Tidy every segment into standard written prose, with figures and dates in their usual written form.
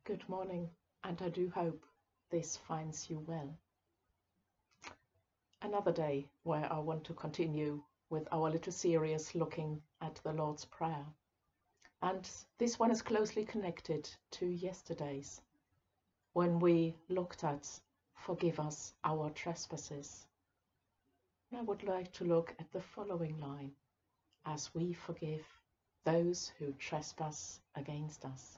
Good morning, and I do hope this finds you well. Another day where I want to continue with our little series looking at the Lord's Prayer. And this one is closely connected to yesterday's, when we looked at Forgive us our trespasses. And I would like to look at the following line, as we forgive those who trespass against us.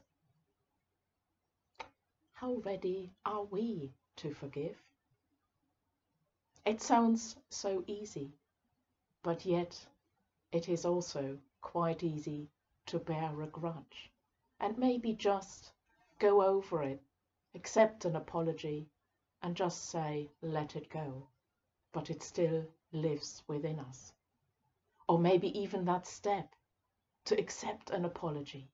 How ready are we to forgive? It sounds so easy, but yet it is also quite easy to bear a grudge and maybe just go over it, accept an apology and just say, let it go, but it still lives within us. Or maybe even that step to accept an apology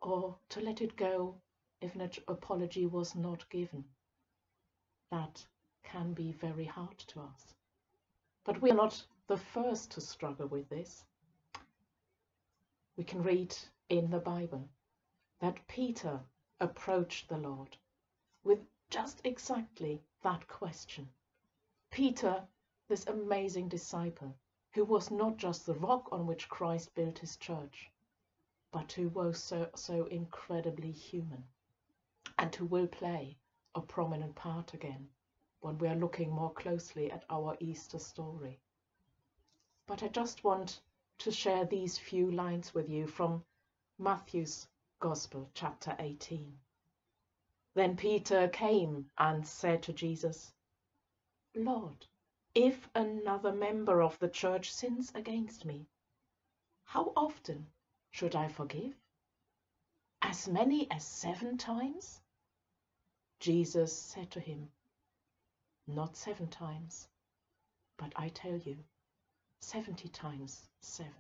or to let it go if an apology was not given. That can be very hard to us. But we are not the first to struggle with this. We can read in the Bible that Peter approached the Lord with just exactly that question. Peter, this amazing disciple, who was not just the rock on which Christ built his church, but who was so incredibly human, and who will play a prominent part again when we are looking more closely at our Easter story. But I just want to share these few lines with you from Matthew's Gospel, chapter 18. Then Peter came and said to Jesus, Lord, if another member of the church sins against me, how often should I forgive? As many as 7 times? Jesus said to him, not 7 times, but I tell you, 70 times 7.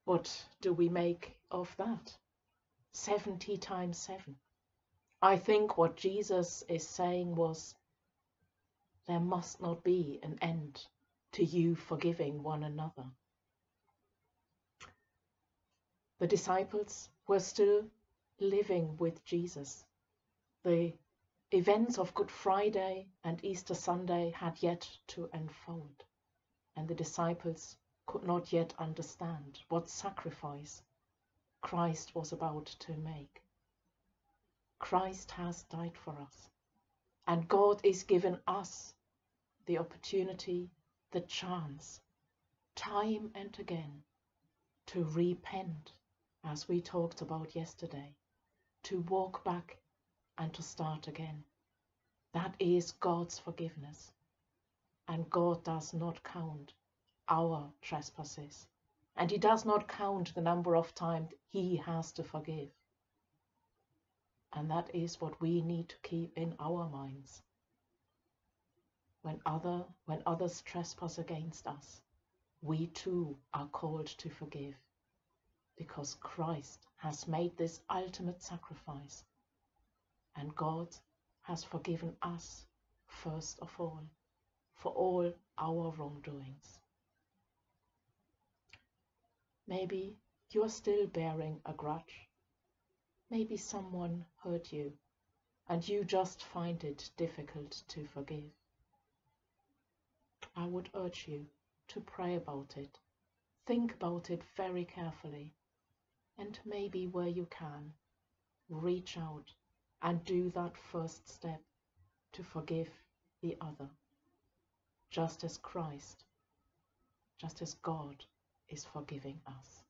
What do we make of that? 70 times 7. I think what Jesus is saying was, there must not be an end to you forgiving one another. The disciples were still living with Jesus. The events of Good Friday and Easter Sunday had yet to unfold, and the disciples could not yet understand what sacrifice Christ was about to make. Christ has died for us, and God is giving us the opportunity, the chance, time and again, to repent, as we talked about yesterday, to walk back and to start again. That is God's forgiveness. And God does not count our trespasses. And he does not count the number of times he has to forgive. And that is what we need to keep in our minds. When others trespass against us, we too are called to forgive, because Christ has made this ultimate sacrifice, and God has forgiven us first of all for all our wrongdoings. Maybe you are still bearing a grudge. Maybe someone hurt you and you just find it difficult to forgive. I would urge you to pray about it, think about it very carefully, and maybe where you can, reach out and do that first step to forgive the other, just as Christ, just as God is forgiving us.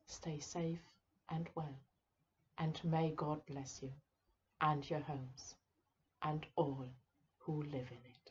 Stay safe and well, and may God bless you and your homes and all who live in it.